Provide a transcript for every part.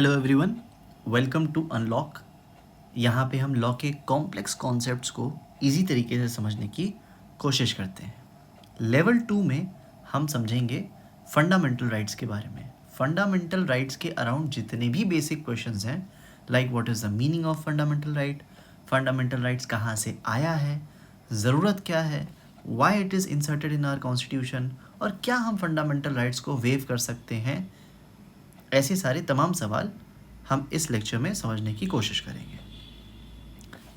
Hello everyone, welcome to unlock. यहाँ पे हम लॉ के कॉम्प्लेक्स कॉन्सेप्ट्स को इजी तरीके से समझने की कोशिश करते हैं। लेवल 2 में हम समझेंगे फंडामेंटल राइट्स के बारे में। फंडामेंटल राइट्स के अराउंड जितने भी बेसिक क्वेश्चंस हैं, like what is the meaning of fundamental rights कहाँ से आया है, ज़रूरत क्या है, why it is inserted in our constitution, और क्या हम फंडामेंटल राइट्स को वेव कर सकते हैं, ऐसे सारे तमाम सवाल हम इस लेक्चर में समझने की कोशिश करेंगे।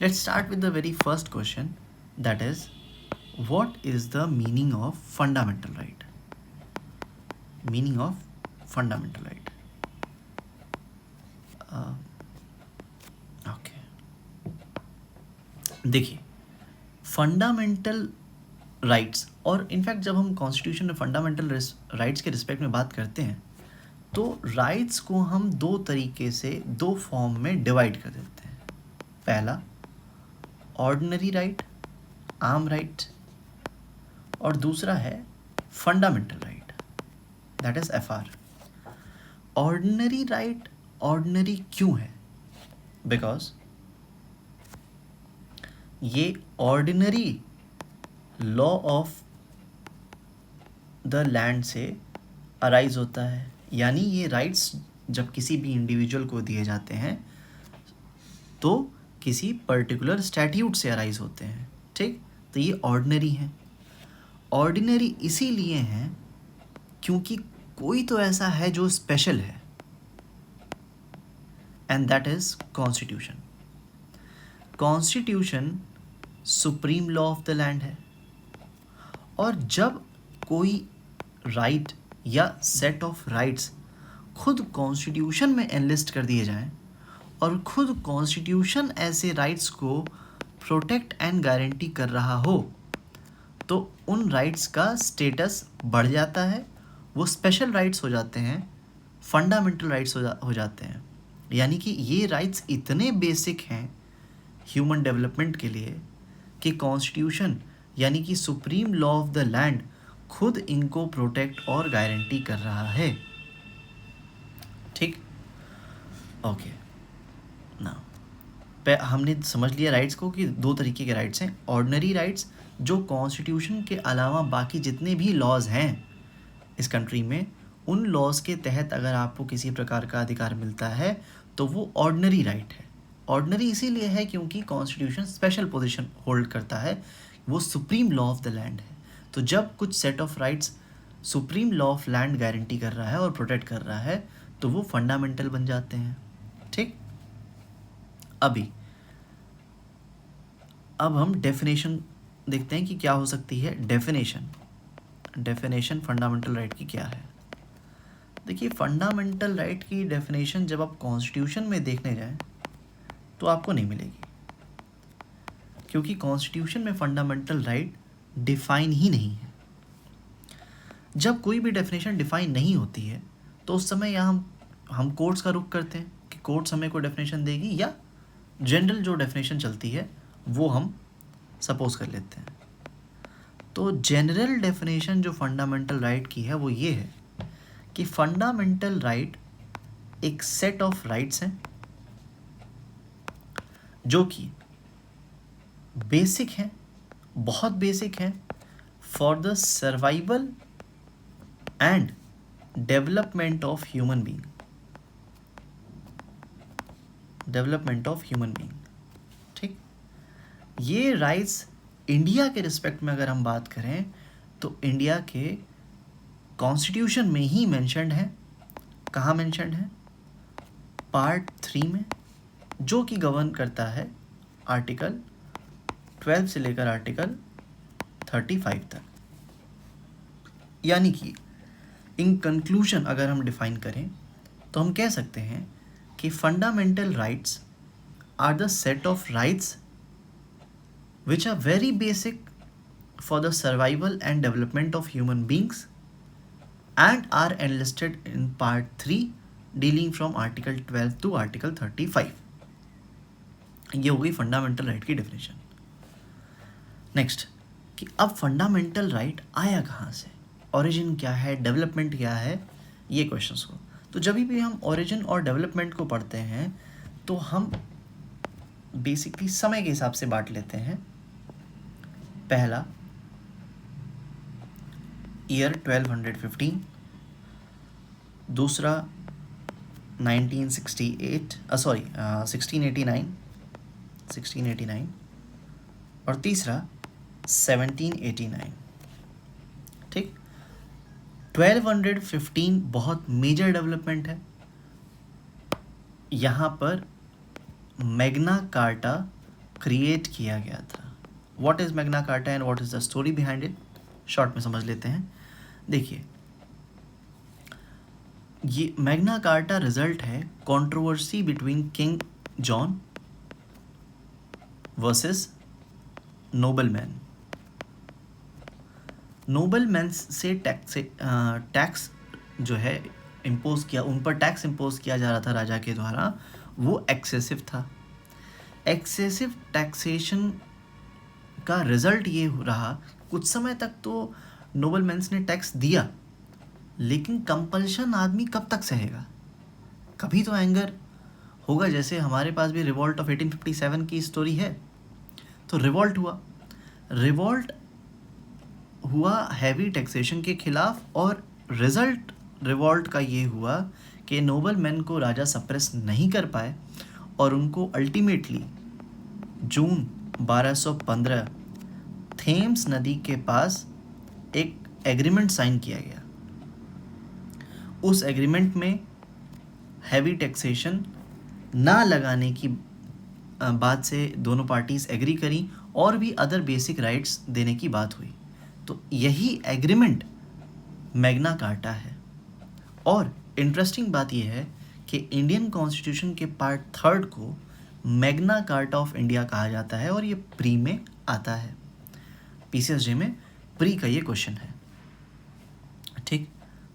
Let's start with the very first question, that is what is the meaning of fundamental right. Meaning of fundamental right. Okay, देखिए फंडामेंटल राइट्स, और इनफैक्ट जब हम कॉन्स्टिट्यूशन में फंडामेंटल राइट्स के रिस्पेक्ट में बात करते हैं तो राइट्स को हम दो तरीके से, दो फॉर्म में डिवाइड कर देते हैं। पहला ऑर्डिनरी राइट, आम राइट, और दूसरा है fundamental right, that is FR. Ordinary right ordinary क्यों है? बिकॉज ये ordinary law of the land से अराइज होता है, यानी ये राइट्स जब किसी भी इंडिविजुअल को दिए जाते हैं तो किसी पर्टिकुलर स्टैट्यूट से अराइज होते हैं, ठीक? तो ये ऑर्डिनरी हैं। ऑर्डिनरी इसीलिए हैं क्योंकि कोई तो ऐसा है जो स्पेशल है, and that is constitution. Constitution supreme law of the land है, और जब कोई राइट या सेट ऑफ राइट्स खुद कॉन्स्टिट्यूशन में एनलिस्ट कर दिए जाएं और खुद कॉन्स्टिट्यूशन ऐसे राइट्स को प्रोटेक्ट एंड गारंटी कर रहा हो, तो उन राइट्स का स्टेटस बढ़ जाता है, वो स्पेशल राइट्स हो जाते हैं, फंडामेंटल राइट्स हो जाते हैं। यानी कि ये राइट्स इतने बेसिक हैं ह्यूमन डेवलपमेंट के लिए कि कॉन्स्टिट्यूशन यानी कि supreme law of the land खुद इनको प्रोटेक्ट और गारंटी कर रहा है, ठीक? ओके, ना हमने समझ लिया राइट्स को कि दो तरीके के राइट्स हैं। ऑर्डिनरी राइट्स जो कॉन्स्टिट्यूशन के अलावा बाकी जितने भी लॉज हैं इस कंट्री में, उन लॉज के तहत अगर आपको किसी प्रकार का अधिकार मिलता है तो वो ऑर्डिनरी राइट है। ऑर्डिनरी इसीलिए है क्योंकि कॉन्स्टिट्यूशन स्पेशल पोजीशन होल्ड करता है, वो supreme law of the land है। तो जब कुछ set of rights supreme law of land guarantee कर रहा है और प्रोटेक्ट कर रहा है तो वो फंडामेंटल बन जाते हैं, ठीक? अब हम डेफिनेशन देखते हैं कि क्या हो सकती है। डेफिनेशन फंडामेंटल राइट की क्या है? देखिए फंडामेंटल राइट की डेफिनेशन जब आप कॉन्स्टिट्यूशन में देखने जाएं तो आपको नहीं मिलेगी, क्योंकि कॉन्स्टिट्यूशन में फंडामेंटल राइट डिफाइन ही नहीं है। जब कोई भी डेफिनेशन डिफाइन नहीं होती है तो उस समय यहाँ हम कोर्ट्स का रुख करते हैं कि कोर्ट्स हमें कोई डेफिनेशन देगी, या जनरल जो डेफिनेशन चलती है वो हम सपोज कर लेते हैं। तो जनरल डेफिनेशन जो फंडामेंटल राइट की है वो ये है कि फंडामेंटल राइट एक सेट ऑफ राइट्स हैं जो कि बेसिक हैं, बहुत बेसिक हैं, for the survival and development of human being. ठीक? ये राइट्स इंडिया के रिस्पेक्ट में अगर हम बात करें तो इंडिया के कॉन्स्टिट्यूशन में ही मेंशन्ड है। कहाँ मेंशन्ड है? पार्ट 3 में, जो कि गवर्न करता है आर्टिकल 12 से लेकर आर्टिकल 35 तक। यानी कि इन कंक्लूजन अगर हम डिफाइन करें तो हम कह सकते हैं कि fundamental rights are the set of rights which are very basic for the survival and development of human beings and are enlisted in part 3 dealing from article 12 to article 35. ये हो गई फंडामेंटल राइट की definition. Next, कि अब fundamental right आया कहाँ से, origin क्या है, डेवलपमेंट क्या है, ये क्वेश्चंस को। तो जब भी हम ओरिजिन और डेवलपमेंट को पढ़ते हैं तो हम बेसिकली समय के हिसाब से बांट लेते हैं। पहला ईयर 1215, दूसरा 1689 और तीसरा 1789। ठीक, 1215 बहुत मेजर डेवलपमेंट है। यहाँ पर मैग्ना कार्टा क्रिएट किया गया था। What is Magna carta and what is the story behind it, short में समझ लेते हैं। देखिए, ये मैग्ना कार्टा रिजल्ट है controversy between king John versus nobleman. Nobleman से टैक्स जो है इम्पोज किया, उन पर टैक्स इम्पोज किया जा रहा था राजा के द्वारा, वो एक्सेसिव था। एक्सेसिव टैक्सेशन का रिजल्ट ये रहा, कुछ समय तक तो नोबलमैन्स ने टैक्स दिया, लेकिन कंपल्शन आदमी कब तक सहेगा? कभी तो एंगर होगा। जैसे हमारे पास भी रिवॉल्ट ऑफ 1857 की स्टोरी है। तो रिवॉल्ट हुआ हैवी टैक्सेशन के खिलाफ, और रिजल्ट रिवॉल्ट का ये हुआ कि नोबलमैन को राजा सप्रेस नहीं कर पाए और उनको अल्टीमेटली जून 1215 थेम्स नदी के पास एक एग्रीमेंट साइन किया गया। उस एग्रीमेंट में हैवी टैक्सेशन ना लगाने की बात से दोनों पार्टीज एग्री करी और भी अदर बेसिक राइट्स देने की बात हुई। तो यही एग्रीमेंट मैग्ना कार्टा है। और इंटरेस्टिंग बात यह है कि इंडियन कॉन्स्टिट्यूशन के पार्ट 3 को मैग्ना कार्टा ऑफ इंडिया कहा जाता है, और ये प्री में आता है। पीसीएसजे में प्री का ये क्वेश्चन है। ठीक,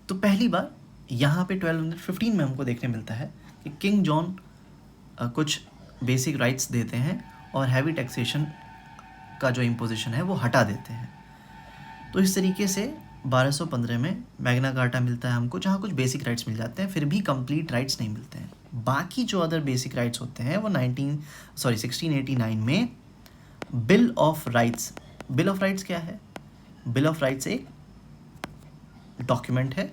तो पहली बार यहाँ पे 1215 में हमको देखने मिलता है कि किंग जॉन कुछ बेसिक राइट्स देते हैं और हैवी टैक्सेशन का जो इम्पोजिशन है वो हटा देते हैं। तो इस तरीके से 1215 में मैग्ना कार्टा मिलता है हमको, जहाँ कुछ बेसिक राइट्स मिल जाते हैं, फिर भी कंप्लीट राइट्स नहीं मिलते हैं। बाकी जो अदर बेसिक राइट्स होते हैं वो 1689 में bill of rights. Bill of rights क्या है? बिल ऑफ राइट्स एक डॉक्यूमेंट है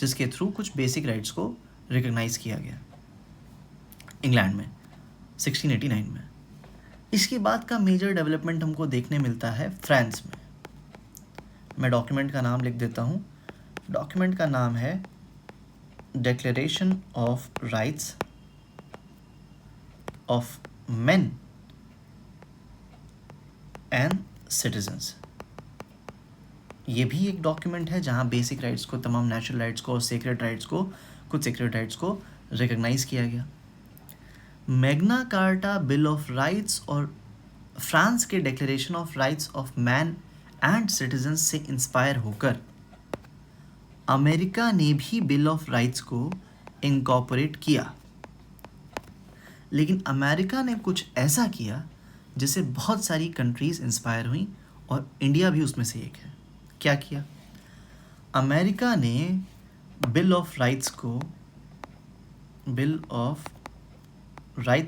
जिसके थ्रू कुछ बेसिक राइट्स को रिकॉग्नाइज किया गया इंग्लैंड में 1689 में। इसके बाद का मेजर डेवलपमेंट हमको देखने मिलता है फ्रांस में। मैं डॉक्यूमेंट का नाम लिख देता हूँ। डॉक्यूमेंट का नाम है declaration of rights of main and citizens. ये भी एक डॉक्यूमेंट है जहाँ बेसिक राइट्स को, तमाम नेचुरल राइट्स को और सेक्रेट राइट्स को, कुछ सेक्रेट राइट्स को रिकॉग्नाइज किया गया। Magna carta bill of rights और फ्रांस के declaration of rights of man and citizens से इंस्पायर होकर अमेरिका ने भी बिल ऑफ राइट्स को इनकॉर्पोरेट किया। लेकिन अमेरिका ने कुछ ऐसा किया जिससे बहुत सारी कंट्रीज इंस्पायर हुई, और इंडिया भी उसमें से एक है। क्या किया? अमेरिका ने बिल ऑफ राइट्स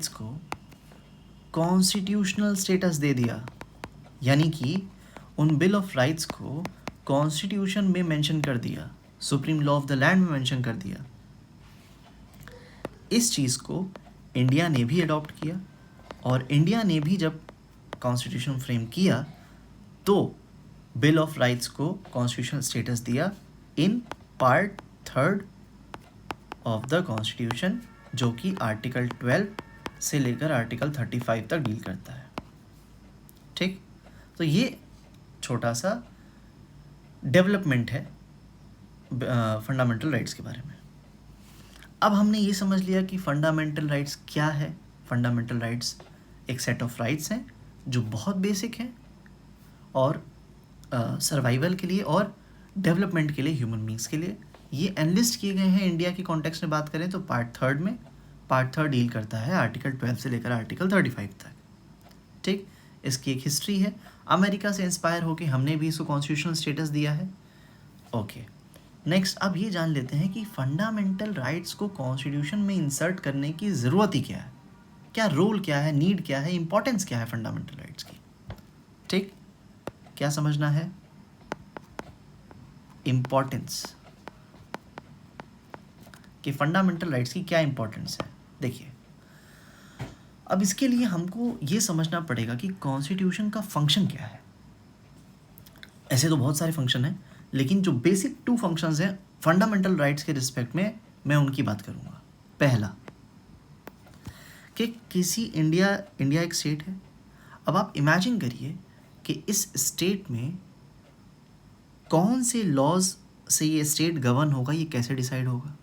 को कॉन्स्टिट्यूशनल स्टेटस दे दिया, यानी कि उन बिल ऑफ राइट्स को कॉन्स्टिट्यूशन में मेंशन कर दिया, supreme law of the land में मेंशन कर दिया। इस चीज़ को इंडिया ने भी अडॉप्ट किया, और इंडिया ने भी जब कॉन्स्टिट्यूशन फ्रेम किया तो बिल ऑफ राइट्स को कॉन्स्टिट्यूशनल स्टेटस दिया in part 3 of the constitution, जो कि आर्टिकल 12 से लेकर आर्टिकल 35 तक डील करता है। ठीक, तो ये छोटा सा डेवलपमेंट है फंडामेंटल राइट्स के बारे में। अब हमने ये समझ लिया कि फंडामेंटल राइट्स क्या है। फंडामेंटल राइट्स एक सेट ऑफ राइट्स हैं जो बहुत बेसिक हैं और सर्वाइवल के लिए और डेवलपमेंट के लिए, ह्यूमन बींग्स के लिए। ये एनलिस्ट किए गए हैं इंडिया के कॉन्टेक्स्ट में बात करें तो पार्ट 3 में। पार्ट 3 डील करता है आर्टिकल 12 से लेकर आर्टिकल 35 तक। ठीक, इसकी एक हिस्ट्री है। अमेरिका से इंस्पायर होकर हमने भी इसको कॉन्स्टिट्यूशनल स्टेटस दिया है। ओके, नेक्स्ट अब ये जान लेते हैं कि फंडामेंटल राइट्स को कॉन्स्टिट्यूशन में इंसर्ट करने की ज़रूरत ही क्या है, क्या रोल क्या है, नीड क्या है, इंपॉर्टेंस क्या है फंडामेंटल राइट्स की। ठीक, क्या समझना है, इंपॉर्टेंस कि फंडामेंटल राइट्स की क्या इंपॉर्टेंस है। देखिए, अब इसके लिए हमको ये समझना पड़ेगा कि कॉन्स्टिट्यूशन का फंक्शन क्या है। ऐसे तो बहुत सारे फंक्शन हैं, लेकिन जो बेसिक 2 फंक्शंस हैं फंडामेंटल राइट्स के रिस्पेक्ट में, मैं उनकी बात करूँगा। पहला कि किसी इंडिया एक स्टेट है। अब आप इमेजिन करिए कि इस स्टेट में कौन से लॉज से ये स्टेट गवर्न होगा, ये कैसे डिसाइड होगा।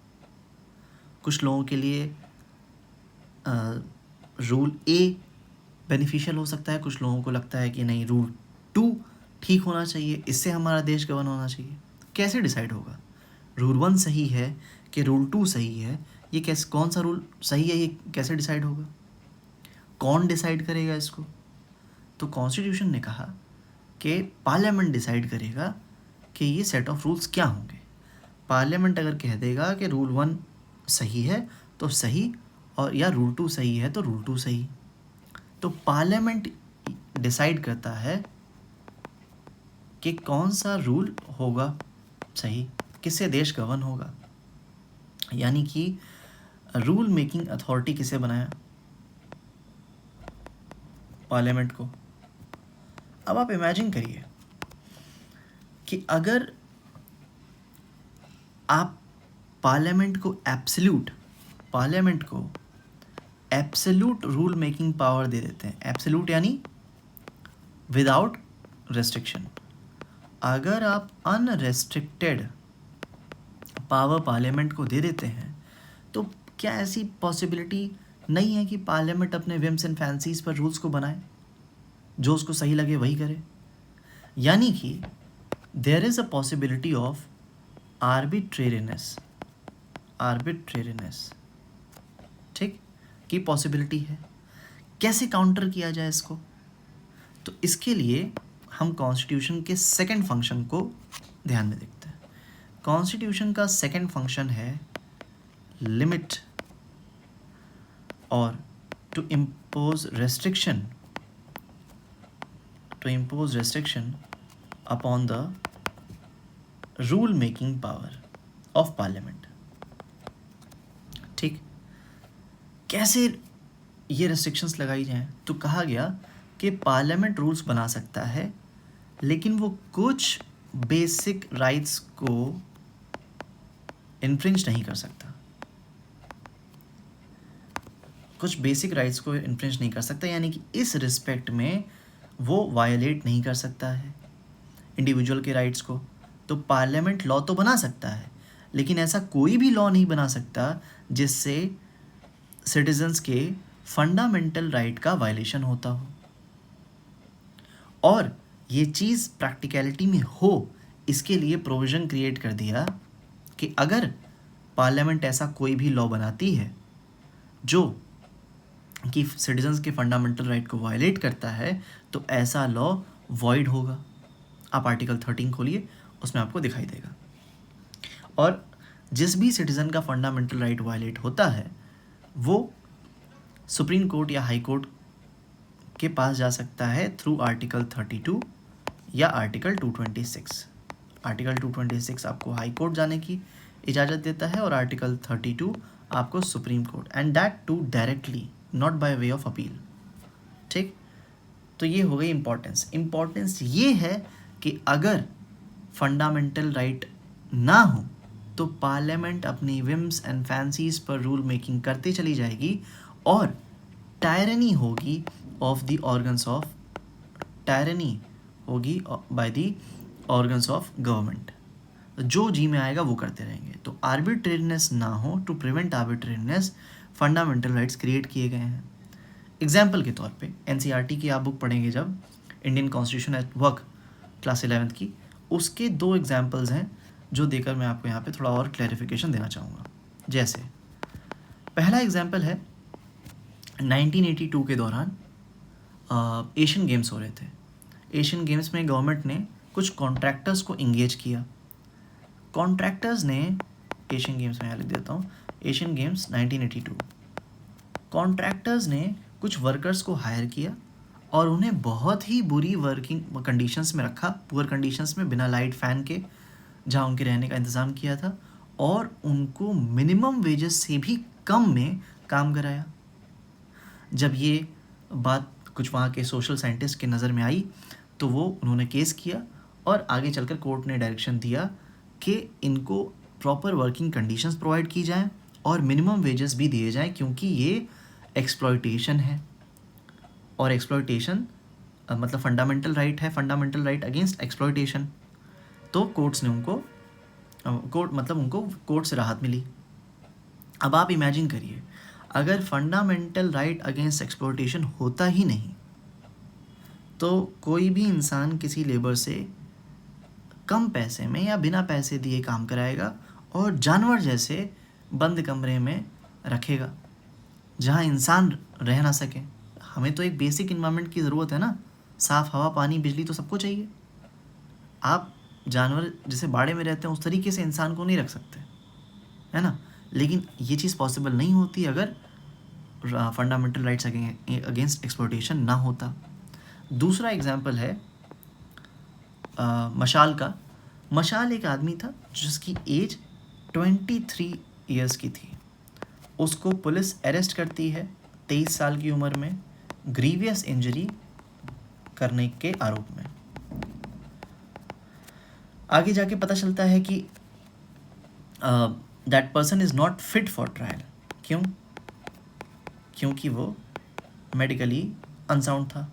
कुछ लोगों के लिए रूल ए बेनिफिशियल हो सकता है, कुछ लोगों को लगता है कि नहीं रूल 2 ठीक होना चाहिए, इससे हमारा देश गवर्न होना चाहिए। कैसे डिसाइड होगा, रूल 1 सही है कि रूल 2 सही है, ये कैसे, कौन सा रूल सही है, ये कैसे डिसाइड होगा, कौन डिसाइड करेगा इसको। तो कॉन्स्टिट्यूशन ने कहा कि पार्लियामेंट डिसाइड करेगा कि ये सेट ऑफ रूल्स क्या होंगे। पार्लियामेंट अगर कह देगा कि रूल 1 सही है तो सही, और या रूल 2 सही है तो रूल 2 सही। तो पार्लियामेंट डिसाइड करता है कि कौन सा रूल होगा सही, किससे देश गवर्न होगा। यानी कि रूल मेकिंग अथॉरिटी किसे बनाया, पार्लियामेंट को। अब आप इमेजिन करिए कि अगर आप पार्लियामेंट को एब्सोल्यूट रूल मेकिंग पावर दे देते हैं, एब्सोल्यूट यानी विदाउट रेस्ट्रिक्शन। अगर आप अनरेस्ट्रिक्टेड पावर पार्लियामेंट को दे देते हैं, तो क्या ऐसी पॉसिबिलिटी नहीं है कि पार्लियामेंट अपने विम्स एंड फैंसीज पर रूल्स को बनाए, जो उसको सही लगे वही करे। यानी कि there is a possibility of arbitrariness, ठीक, की पॉसिबिलिटी है। कैसे काउंटर किया जाए इसको, तो इसके लिए हम कॉन्स्टिट्यूशन के सेकंड फंक्शन को ध्यान में देखते हैं। कॉन्स्टिट्यूशन का सेकंड फंक्शन है लिमिट और to impose restriction upon the rule making power of parliament. ठीक, कैसे ये रेस्ट्रिक्शंस लगाई जाएं, तो कहा गया कि पार्लियामेंट रूल्स बना सकता है, लेकिन वो कुछ बेसिक राइट्स को इन्फ्रिंज नहीं कर सकता, यानी कि इस रिस्पेक्ट में वो वायलेट नहीं कर सकता है इंडिविजुअल के राइट्स को। तो पार्लियामेंट लॉ तो बना सकता है, लेकिन ऐसा कोई भी लॉ नहीं बना सकता जिससे सिटीजन्स के फंडामेंटल राइट का वायलेशन होता हो। और ये चीज़ प्रैक्टिकलिटी में हो, इसके लिए प्रोविज़न क्रिएट कर दिया कि अगर पार्लियामेंट ऐसा कोई भी लॉ बनाती है जो कि सिटीजन्स के फंडामेंटल राइट को वायलेट करता है, तो ऐसा लॉ वॉइड होगा। आप आर्टिकल 13 खोलिए, उसमें आपको दिखाई देगा। और जिस भी सिटीज़न का फंडामेंटल राइट वायलेट होता है, वो सुप्रीम कोर्ट या हाई कोर्ट के पास जा सकता है थ्रू आर्टिकल 32 या आर्टिकल 226। आर्टिकल 226 आपको हाई कोर्ट जाने की इजाज़त देता है, और आर्टिकल 32 आपको Supreme Court, and that too directly, not by way of appeal. ठीक, तो ये हो गई इम्पॉर्टेंस ये है कि अगर फंडामेंटल राइट ना हो तो पार्लियामेंट अपनी विम्स एंड फैंसीज पर रूल मेकिंग करती चली जाएगी, और टायरनी होगी by the organs of government. जो जी में आएगा वो करते रहेंगे। तो आर्बिट्रेरीनेस ना हो, to prevent arbitrariness fundamental rights create किए गए हैं। एग्जाम्पल के तौर पे एनसीईआरटी की आप बुक पढ़ेंगे जब, Indian constitution at work class 11th की, उसके 2 एग्जाम्पल्स हैं जो देकर मैं आपको यहाँ पे थोड़ा और क्लैरिफिकेशन देना चाहूँगा। जैसे पहला एग्जाम्पल है 1982 के दौरान एशियन गेम्स हो रहे थे। एशियन गेम्स में गवर्नमेंट ने कुछ कॉन्ट्रैक्टर्स को इंगेज किया कॉन्ट्रैक्टर्स ने एशियन गेम्स में यहाँ लिख देता हूँ, एशियन गेम्स 1982, कॉन्ट्रैक्टर्स ने कुछ वर्कर्स को हायर किया और उन्हें बहुत ही बुरी वर्किंग कंडीशंस में रखा, पुअर कंडीशंस में, बिना लाइट फैन के, जहाँ उनके रहने का इंतज़ाम किया था, और उनको मिनिमम वेजेस से भी कम में काम कराया। जब ये बात कुछ वहाँ के सोशल साइंटिस्ट के नज़र में आई तो उन्होंने केस किया और आगे चलकर कोर्ट ने डायरेक्शन दिया कि इनको प्रॉपर वर्किंग कंडीशंस प्रोवाइड की जाएं और मिनिमम वेजेस भी दिए जाएं, क्योंकि ये एक्सप्लॉयटेशन है और एक्सप्लॉयटेशन मतलब फंडामेंटल राइट है, फंडामेंटल राइट अगेंस्ट एक्सप्लॉयटेशन। तो कोर्ट्स ने उनको कोर्ट से राहत मिली। अब आप इमेजिन करिए, अगर फंडामेंटल राइट अगेंस्ट एक्सप्लॉयटेशन होता ही नहीं तो कोई भी इंसान किसी लेबर से कम पैसे में या बिना पैसे दिए काम कराएगा और जानवर जैसे बंद कमरे में रखेगा जहाँ इंसान रह ना सके। हमें तो एक बेसिक इन्वायरमेंट की ज़रूरत है ना, साफ़ हवा, पानी, बिजली तो सबको चाहिए। आप जानवर जैसे बाड़े में रहते हैं उस तरीके से इंसान को नहीं रख सकते, है ना। लेकिन ये चीज़ पॉसिबल नहीं होती अगर फंडामेंटल राइट्स अगेंस्ट एक्सप्लॉयटेशन ना होता। दूसरा एग्जाम्पल है मशाल का। मशाल एक आदमी था जिसकी एज 23 ईयर्स की थी। उसको पुलिस अरेस्ट करती है 23 साल की उम्र में ग्रीवियस इंजरी करने के आरोप में। आगे जाके पता चलता है कि that person is not fit for trial. क्यों? क्योंकि वो मेडिकली अनसाउंड था।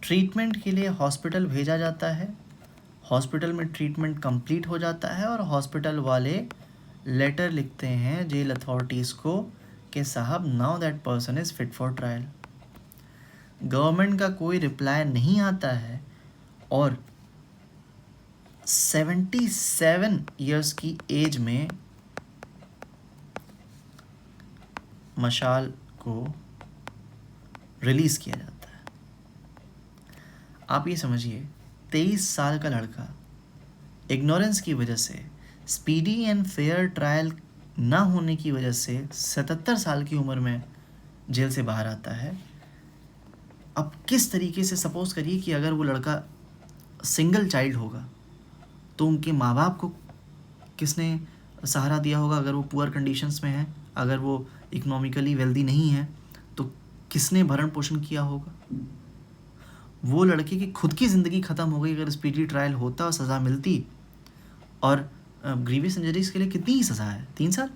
ट्रीटमेंट के लिए हॉस्पिटल भेजा जाता है, हॉस्पिटल में ट्रीटमेंट कंप्लीट हो जाता है और हॉस्पिटल वाले लेटर लिखते हैं जेल अथॉरिटीज़ को कि साहब now that person is fit for trial. Government का कोई रिप्लाई नहीं आता है और 77 ईयर्स की एज में मशाल को रिलीज़ किया जाता है। आप ये समझिए, 23 साल का लड़का इग्नोरेंस की वजह से, स्पीडी एंड फेयर ट्रायल ना होने की वजह से 77 साल की उम्र में जेल से बाहर आता है। अब किस तरीके से, सपोज करिए कि अगर वो लड़का सिंगल चाइल्ड होगा तो उनके माँ बाप को किसने सहारा दिया होगा? अगर वो पुअर कंडीशंस में है, अगर वो इकोनॉमिकली वेल्दी नहीं है तो किसने भरण पोषण किया होगा? वो लड़के की खुद की ज़िंदगी ख़त्म हो गई अगर स्पीडी ट्रायल होता और सज़ा मिलती। और ग्रीवियस इंजरीज के लिए कितनी ही सज़ा है? 3 साल।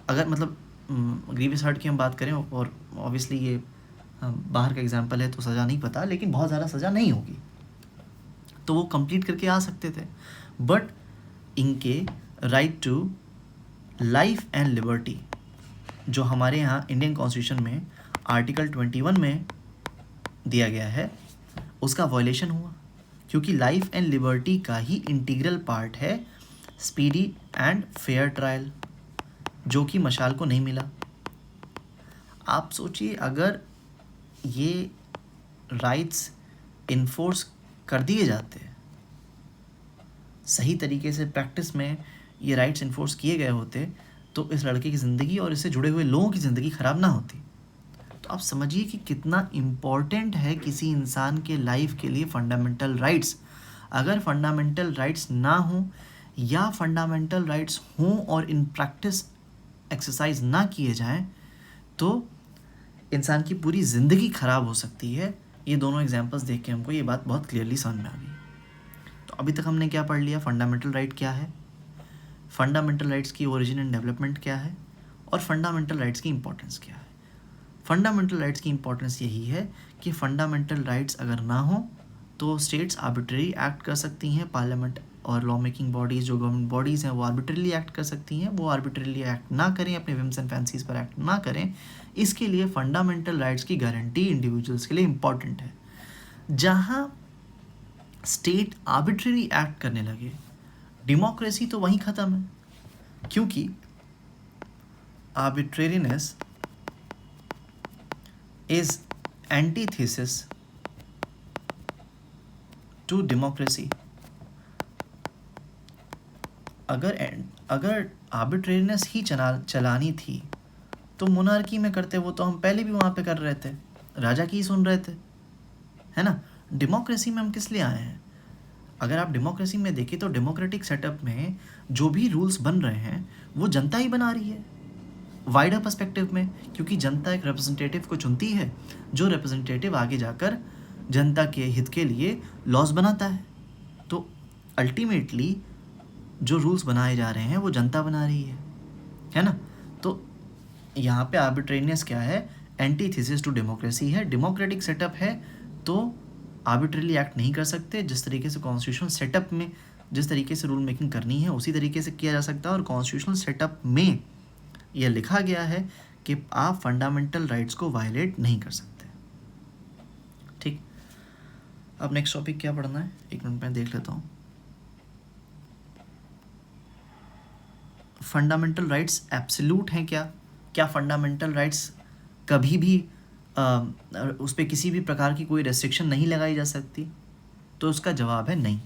अगर मतलब ग्रीवियस हार्ट की हम बात करें, और ऑब्वियसली ये बाहर का एग्जांपल है तो सज़ा नहीं पता, लेकिन बहुत ज़्यादा सज़ा नहीं होगी तो वो कंप्लीट करके आ सकते थे। बट इनके right to life and liberty जो हमारे यहाँ इंडियन कॉन्स्टिट्यूशन में आर्टिकल 21 में दिया गया है, उसका वायलेशन हुआ, क्योंकि लाइफ एंड लिबर्टी का ही इंटीग्रल पार्ट है स्पीडी एंड फेयर ट्रायल, जो कि मशाल को नहीं मिला। आप सोचिए, अगर ये राइट्स इन्फोर्स कर दिए जाते, सही तरीके से प्रैक्टिस में ये राइट्स इन्फोर्स किए गए होते, तो इस लड़के की ज़िंदगी और इससे जुड़े हुए लोगों की ज़िंदगी ख़राब ना होती। तो आप समझिए कि कितना इम्पॉर्टेंट है किसी इंसान के लाइफ के लिए फंडामेंटल राइट्स। अगर फंडामेंटल राइट्स ना हों या फंडामेंटल राइट्स हों और इन प्रैक्टिस एक्सरसाइज ना किए जाएं तो इंसान की पूरी ज़िंदगी ख़राब हो सकती है। ये दोनों एग्जांपल्स देख के हमको ये बात बहुत क्लियरली समझ में आ गई। तो अभी तक हमने क्या पढ़ लिया? फंडामेंटल राइट क्या है, फंडामेंटल राइट्स की ओरिजिन एंड डेवलपमेंट क्या है, और फंडामेंटल राइट्स की इंपॉर्टेंस क्या है। फंडामेंटल राइट्स की इंपॉर्टेंस यही है कि फंडामेंटल राइट्स अगर ना हो तो स्टेट्स आर्बिट्रेरी एक्ट कर सकती हैं, पार्लियामेंट और लॉ मेकिंग बॉडीज़ जो गवर्नमेंट बॉडीज़ हैं वो आर्बिट्रेरली एक्ट कर सकती हैं। वो आर्बिट्रेरली एक्ट ना करें, अपने विम्स एंड फैंसीज़ पर एक्ट ना करें। इसके लिए फंडामेंटल राइट्स की गारंटी इंडिविजुअल्स के लिए इम्पॉर्टेंट है। जहाँ स्टेट आर्बिट्रेरी एक्ट करने लगे, डेमोक्रेसी तो वहीं ख़त्म है, क्योंकि arbitrariness is antithesis to democracy। अगर आर्बिट्रेरीनेस ही चलानी थी तो मोनार्की में करते, वो तो हम पहले भी वहाँ पे कर रहे थे, राजा की ही सुन रहे थे, है ना। डेमोक्रेसी में हम किस लिए आए हैं? अगर आप डेमोक्रेसी में देखें तो डेमोक्रेटिक सेटअप में जो भी रूल्स बन रहे हैं वो जनता ही बना रही है, वाइडर पर्सपेक्टिव में, क्योंकि जनता एक रिप्रेजेंटेटिव को चुनती है, जो रिप्रेजेंटेटिव आगे जाकर जनता के हित के लिए लॉज बनाता है। तो अल्टीमेटली जो रूल्स बनाए जा रहे हैं वो जनता बना रही है ना। तो यहाँ पे आर्बिट्रेरियसनेस क्या है? एंटीथेसिस टू डेमोक्रेसी है। डेमोक्रेटिक सेटअप है तो आर्बिट्रेरली एक्ट नहीं कर सकते, जिस तरीके से कॉन्स्टिट्यूशनल सेटअप में जिस तरीके से रूल मेकिंग करनी है उसी तरीके से किया जा सकता है, और कॉन्स्टिट्यूशनल सेटअप में यह लिखा गया है कि आप फंडामेंटल राइट्स को वायलेट नहीं कर सकते। ठीक, अब नेक्स्ट टॉपिक क्या पढ़ना है, एक मिनट में देख लेता हूँ। फंडामेंटल राइट्स एब्सोल्यूट हैं क्या? क्या फंडामेंटल राइट्स कभी भी उस पर किसी भी प्रकार की कोई रेस्ट्रिक्शन नहीं लगाई जा सकती? तो उसका जवाब है नहीं।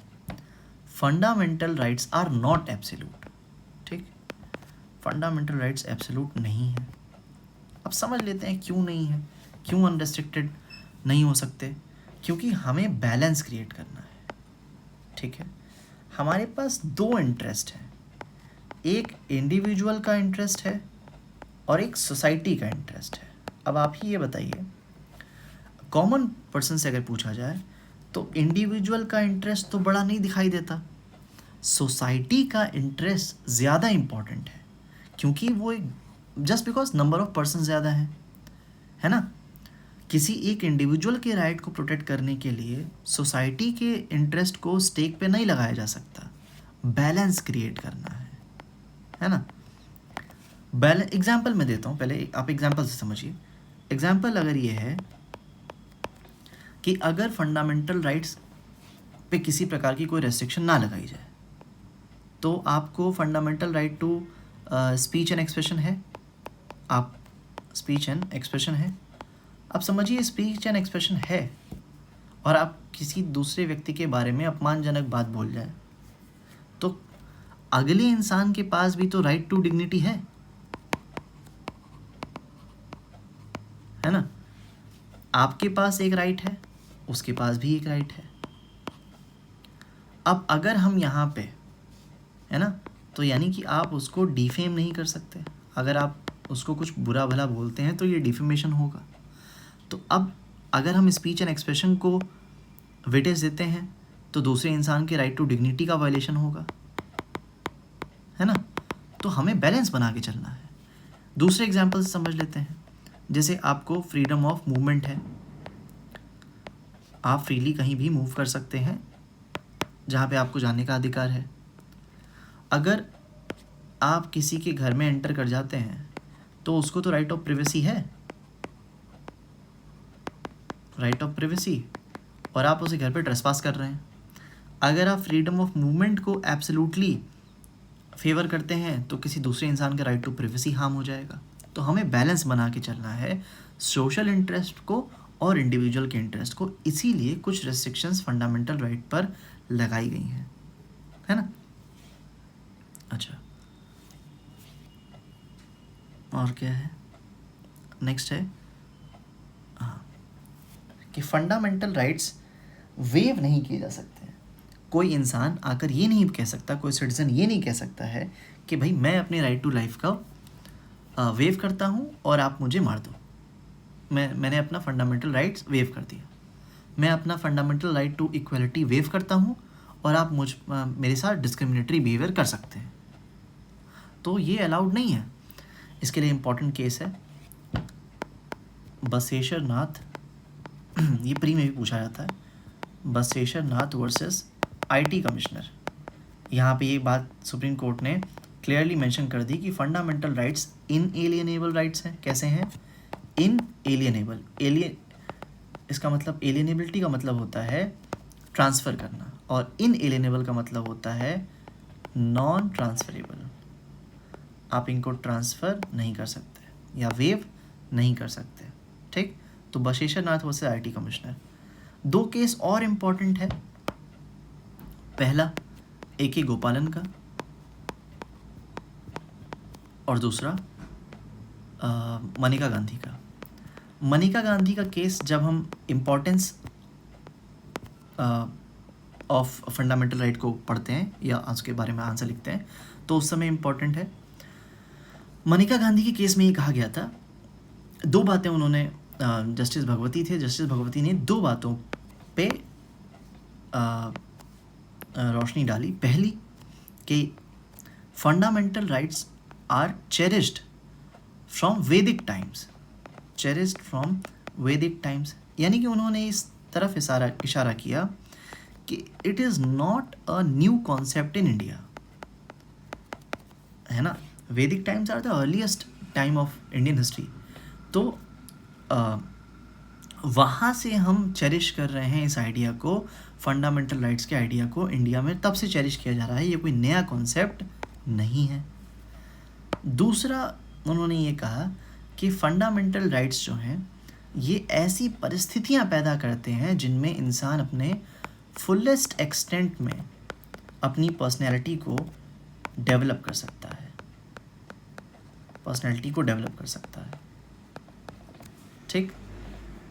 Fundamental rights are not absolute. ठीक, फंडामेंटल राइट्स एब्सोल्यूट नहीं है। अब समझ लेते हैं क्यों नहीं है, क्यों अनरेस्ट्रिक्टेड नहीं हो सकते। क्योंकि हमें बैलेंस क्रिएट करना है। ठीक है, हमारे पास दो इंटरेस्ट हैं, एक इंडिविजुअल का इंटरेस्ट है और एक सोसाइटी का इंटरेस्ट है। अब आप ही ये बताइए, कॉमन पर्सन से अगर पूछा जाए तो इंडिविजुअल का इंटरेस्ट तो बड़ा नहीं दिखाई देता, सोसाइटी का इंटरेस्ट ज़्यादा इम्पॉर्टेंट है, क्योंकि वो एक just because number of person ज़्यादा हैं, है ना। किसी एक इंडिविजुअल के राइट को प्रोटेक्ट करने के लिए सोसाइटी के इंटरेस्ट को स्टेक पे नहीं लगाया जा सकता, बैलेंस क्रिएट करना है ना। एग्जाम्पल मैं देता हूँ, पहले आप एग्जाम्पल से समझिए। एग्जाम्पल अगर ये है कि अगर फंडामेंटल राइट्स पे किसी प्रकार की कोई रेस्ट्रिक्शन ना लगाई जाए तो आपको fundamental right to speech and expression है, आप स्पीच एंड एक्सप्रेशन है, आप समझिए स्पीच एंड एक्सप्रेशन है, और आप किसी दूसरे व्यक्ति के बारे में अपमानजनक बात बोल जाए तो अगले इंसान के पास भी तो राइट टू डिग्निटी है ना। आपके पास एक राइट है, उसके पास भी एक राइट है। अब अगर हम यहाँ पे, है ना, तो यानी कि आप उसको डिफेम नहीं कर सकते। अगर आप उसको कुछ बुरा भला बोलते हैं तो ये डिफेमेशन होगा। तो अब अगर हम स्पीच एंड एक्सप्रेशन को वेटेज देते हैं तो दूसरे इंसान के राइट टू डिग्निटी का वायलेशन होगा, है ना। तो हमें बैलेंस बना के चलना है। दूसरे एग्जाम्पल से समझ लेते हैं। जैसे आपको फ्रीडम ऑफ मूवमेंट है, आप फ्रीली कहीं भी मूव कर सकते हैं जहाँ पे आपको जाने का अधिकार है। अगर आप किसी के घर में एंटर कर जाते हैं तो उसको तो राइट ऑफ प्रिवेसी है, राइट ऑफ प्रिवेसी, और आप उसे घर पे ट्रेसपास कर रहे हैं। अगर आप फ्रीडम ऑफ मूवमेंट को एब्सोल्युटली फेवर करते हैं तो किसी दूसरे इंसान का राइट टू प्रिवेसी हार्म हो जाएगा। तो हमें बैलेंस बना के चलना है सोशल इंटरेस्ट को और इंडिविजुअल के इंटरेस्ट को, इसीलिए कुछ रेस्ट्रिक्शंस फंडामेंटल राइट पर लगाई गई हैं, है ना। अच्छा, और क्या है, नेक्स्ट है हाँ कि फंडामेंटल राइट्स वेव नहीं किए जा सकते हैं। कोई इंसान आकर ये नहीं कह सकता, कोई सिटीजन ये नहीं कह सकता है कि भाई मैं अपने राइट टू लाइफ का वेव करता हूँ और आप मुझे मार दो। मैंने अपना फंडामेंटल राइट्स वेव कर दिया, मैं अपना fundamental right to equality waive करता हूँ और आप मेरे साथ डिस्क्रिमिनेटरी बिहेवियर कर सकते हैं। तो ये अलाउड नहीं है। इसके लिए इम्पॉर्टेंट केस है बसेश्वर नाथ, ये प्री में भी पूछा जाता है, बसेश्वर नाथ वर्सेस आईटी कमिश्नर। यहाँ पे ये बात सुप्रीम कोर्ट ने क्लियरली मेंशन कर दी कि फंडामेंटल राइट्स इनएलिएनेबल राइट्स हैं। कैसे हैं? इनएलिएनेबल। इसका मतलब एलिएनेबिलिटी का मतलब होता है ट्रांसफ़र करना, और इनएलिएनेबल का मतलब होता है नॉन ट्रांसफरेबल। आप इनको ट्रांसफ़र नहीं कर सकते या वेव नहीं कर सकते। ठीक, तो बशेश्वर नाथ वर्सेस आईटी कमिश्नर। दो केस और इम्पॉर्टेंट है। पहला ए के गोपालन का, और दूसरा मनिका गांधी का। मनिका गांधी का केस जब हम इम्पोर्टेंस ऑफ फंडामेंटल राइट को पढ़ते हैं या उसके बारे में आंसर लिखते हैं तो उस समय इम्पोर्टेंट है। मनिका गांधी के केस में ये कहा गया था, दो बातें उन्होंने, जस्टिस भगवती थे, जस्टिस भगवती ने दो बातों पे रोशनी डाली। पहली कि fundamental rights are cherished from Vedic times, cherished from Vedic times, यानी कि उन्होंने इस तरफ इशारा किया कि it is not a new concept in India, है ना। Vedic times are the earliest time of Indian history. तो वहाँ से हम चेरिश कर रहे हैं इस आइडिया को, फंडामेंटल राइट्स के आइडिया को इंडिया में तब से चेरिश किया जा रहा है, ये कोई नया कॉन्सेप्ट नहीं है। दूसरा उन्होंने ये कहा कि फंडामेंटल राइट्स जो हैं ये ऐसी परिस्थितियाँ पैदा करते हैं जिनमें इंसान अपने फुलेस्ट एक्सटेंट में अपनी पर्सनैलिटी को डेवलप कर सकता है, पर्सनैलिटी को डेवलप कर सकता है। ठीक,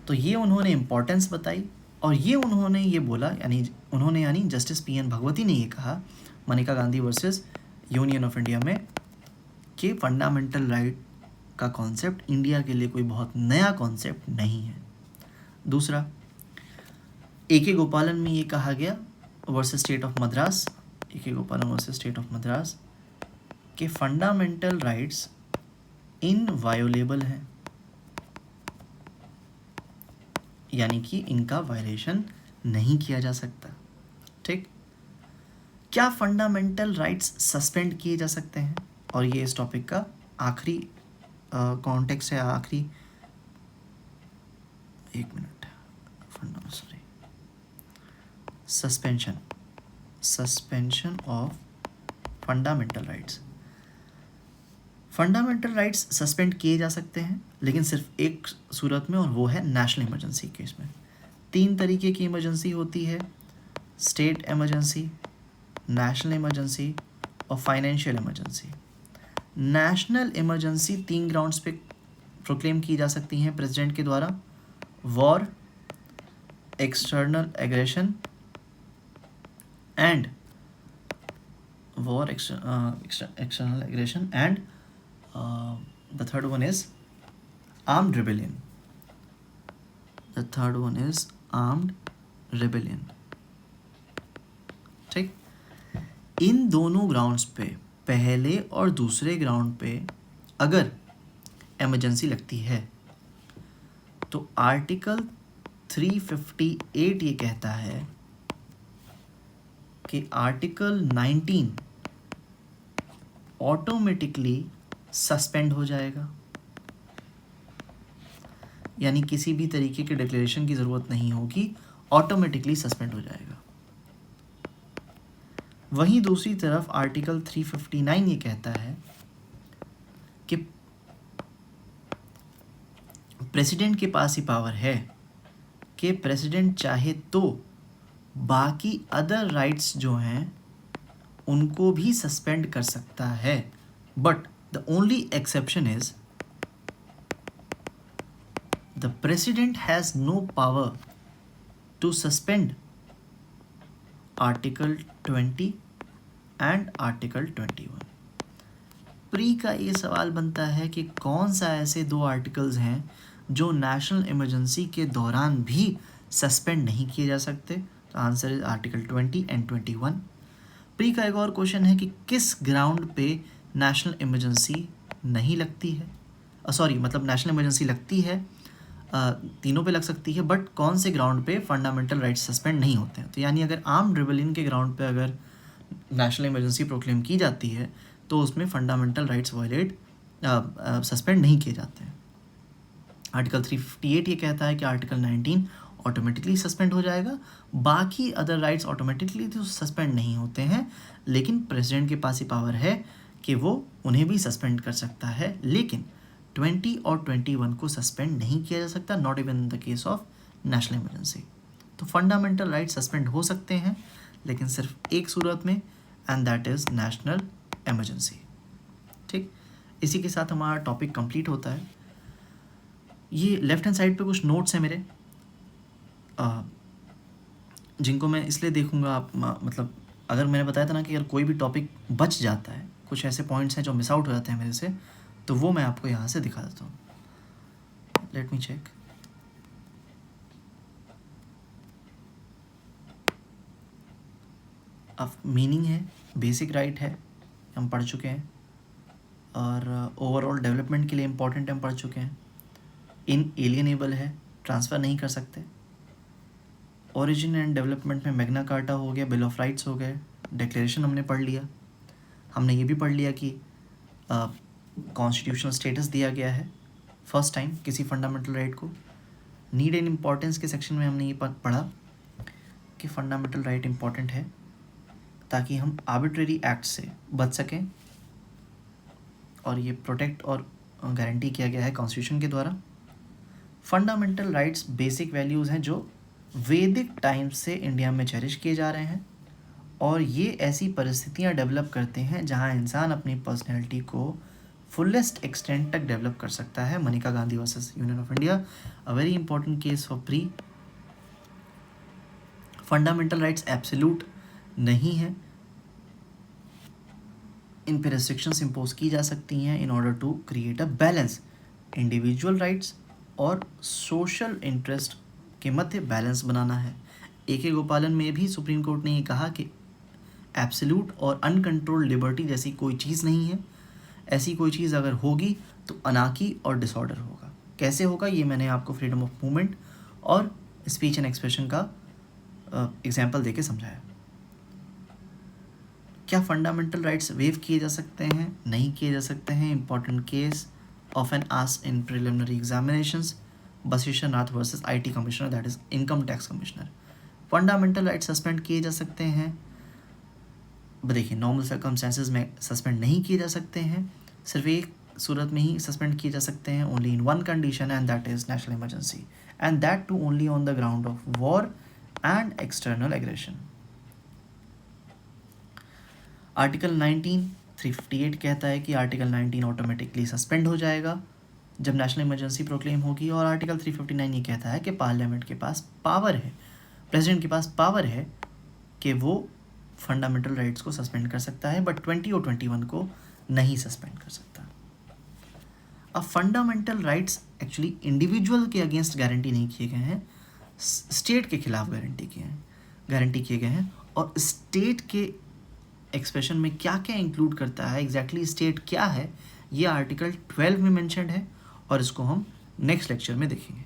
तो ये उन्होंने इम्पोर्टेंस बताई और ये उन्होंने ये बोला, यानी जस्टिस पी.एन. भगवती ने ये कहा Manika Gandhi versus union of India में कि फंडामेंटल राइट का कॉन्सेप्ट इंडिया के लिए कोई बहुत नया कॉन्सेप्ट नहीं है। दूसरा, ए.के. गोपालन में ये कहा गया versus state of Madras, A K. Gopalan versus state of Madras कि फंडामेंटल राइट्स इनवायोलेबल हैं, यानी कि इनका वायलेशन नहीं किया जा सकता। ठीक, क्या फंडामेंटल राइट्स सस्पेंड किए जा सकते हैं? और ये इस टॉपिक का आखिरी कॉन्टेक्स्ट है, आखिरी, एक minute, suspension of fundamental rights. Fundamental rights suspend किए जा सकते हैं लेकिन सिर्फ एक सूरत में, और वो है नेशनल इमरजेंसी केस में। 3 तरीके की इमरजेंसी होती है, स्टेट इमरजेंसी, नेशनल इमरजेंसी और financial emergency. National emergency 3 grounds पे प्रोक्लेम की जा सकती हैं प्रेसिडेंट के द्वारा: war, external aggression and external aggression, and the third one is armed rebellion. ठीक, इन दोनों ग्राउंड्स पे, पहले और दूसरे ग्राउंड पे अगर इमरजेंसी लगती है तो आर्टिकल 358 ये कहता है कि आर्टिकल 19 ऑटोमेटिकली सस्पेंड हो जाएगा, यानी किसी भी तरीके के डिक्लेरेशन की ज़रूरत नहीं होगी, ऑटोमेटिकली सस्पेंड हो जाएगा। वहीं दूसरी तरफ आर्टिकल 359 ये कहता है कि प्रेसिडेंट के पास ही पावर है कि प्रेसिडेंट चाहे तो बाकी अदर राइट्स जो हैं उनको भी सस्पेंड कर सकता है, but the only exception is the president has no power to suspend article 20 and article 21। Pre का ये सवाल बनता है कि कौन सा ऐसे 2 आर्टिकल्स हैं जो नेशनल इमरजेंसी के दौरान भी सस्पेंड नहीं किए जा सकते, तो answer is article 20 and 21। Pre का एक और क्वेश्चन है कि किस ग्राउंड पे नेशनल इमरजेंसी नहीं लगती है, मतलब नेशनल इमरजेंसी लगती है, तीनों पे लग सकती है, बट कौन से ग्राउंड पे फंडामेंटल राइट्स सस्पेंड नहीं होते हैं। तो यानी अगर आर्म्ड रिबेलियन के ग्राउंड पे अगर नेशनल इमरजेंसी प्रोक्लेम की जाती है तो उसमें फंडामेंटल राइट्स सस्पेंड नहीं किए जाते हैं। आर्टिकल 358 ये कहता है कि आर्टिकल 19 ऑटोमेटिकली सस्पेंड हो जाएगा, बाकी अदर राइट्स ऑटोमेटिकली तो सस्पेंड नहीं होते हैं, लेकिन प्रेसिडेंट के पास ही पावर है कि वो उन्हें भी सस्पेंड कर सकता है, लेकिन 20 और 21 को सस्पेंड नहीं किया जा सकता, not even in the case of national emergency. तो फंडामेंटल राइट्स सस्पेंड हो सकते हैं लेकिन सिर्फ एक सूरत में, and that is national emergency. ठीक, इसी के साथ हमारा टॉपिक कंप्लीट होता है। ये लेफ्ट हैंड साइड पे कुछ नोट्स हैं मेरे, जिनको मैं इसलिए देखूंगा, आप मतलब अगर मैंने बताया था ना कि अगर कोई भी टॉपिक बच जाता है, कुछ ऐसे पॉइंट्स हैं जो मिस आउट हो जाते हैं मेरे से, तो वो मैं आपको यहाँ से दिखा देता हूँ। Let me check. अब मीनिंग है, बेसिक राइट है, हम पढ़ चुके हैं, और ओवरऑल डेवलपमेंट के लिए इम्पोर्टेंट हम पढ़ चुके हैं। इनएलिएनेबल है, ट्रांसफ़र नहीं कर सकते। ओरिजिन एंड डेवलपमेंट में मैग्ना कार्टा हो गया, बिल ऑफ राइट्स हो गए, डिक्लेरेशन हमने पढ़ लिया। हमने ये भी पढ़ लिया कि कॉन्स्टिट्यूशनल स्टेटस दिया गया है फर्स्ट टाइम किसी फंडामेंटल राइट को। नीड एंड इम्पॉर्टेंस के सेक्शन में हमने ये पढ़ा कि फंडामेंटल राइट इम्पॉर्टेंट है ताकि हम आर्बिट्रेरी एक्ट से बच सकें, और ये प्रोटेक्ट और गारंटी किया गया है कॉन्स्टिट्यूशन के द्वारा। फंडामेंटल राइट्स बेसिक वैल्यूज़ हैं जो वैदिक टाइम से इंडिया में चेरिश किए जा रहे हैं, और ये ऐसी परिस्थितियाँ डेवलप करते हैं जहाँ इंसान अपनी पर्सनैलिटी को फुलेस्ट एक्सटेंट तक डेवलप कर सकता है। Manika Gandhi versus union of India, a very important case for pre. Fundamental rights absolute नहीं है, इन पे रेस्ट्रिक्शंस इम्पोज की जा सकती हैं in order to create a balance. Individual rights और सोशल इंटरेस्ट के मध्य बैलेंस बनाना है। ए.के. गोपालन में भी सुप्रीम कोर्ट ने ये कहा कि एब्सोल्यूट और अनकंट्रोल्ड लिबर्टी जैसी कोई चीज़ नहीं है। ऐसी कोई चीज़ अगर होगी तो अनार्की और डिसऑर्डर होगा। कैसे होगा, ये मैंने आपको फ्रीडम ऑफ मूवमेंट और स्पीच एंड एक्सप्रेशन का एग्जाम्पल देके समझाया। क्या फंडामेंटल राइट्स वेव किए जा सकते हैं? नहीं किए जा सकते हैं। Important case often asked in preliminary examinations, Bashishth Nath versus IT commissioner, that is income tax commissioner. Fundamental rights suspend किए जा सकते हैं, देखिए नॉर्मल सर्कमस्टेंसेज में सस्पेंड नहीं किए जा सकते हैं, सिर्फ एक सूरत में ही सस्पेंड किए जा सकते हैं, only in one condition, and that is national emergency, and that too only on the ground of war and external aggression. Article 19 358 कहता है कि आर्टिकल 19 ऑटोमेटिकली सस्पेंड हो जाएगा जब नेशनल इमरजेंसी प्रोक्लेम होगी, और आर्टिकल 359 ये कहता है कि पार्लियामेंट के पास पावर है, प्रेसिडेंट के पास पावर है कि वो फंडामेंटल राइट्स को सस्पेंड कर सकता है, बट 20 और 21 को नहीं सस्पेंड कर सकता। अब फंडामेंटल राइट्स एक्चुअली इंडिविजुअल के अगेंस्ट गारंटी नहीं किए गए हैं, स्टेट के खिलाफ गारंटी किए गए हैं। और स्टेट के एक्सप्रेशन में क्या क्या इंक्लूड करता है, एग्जैक्टली स्टेट क्या है, ये आर्टिकल 12 में मेंशन्ड है, और इसको हम नेक्स्ट लेक्चर में देखेंगे।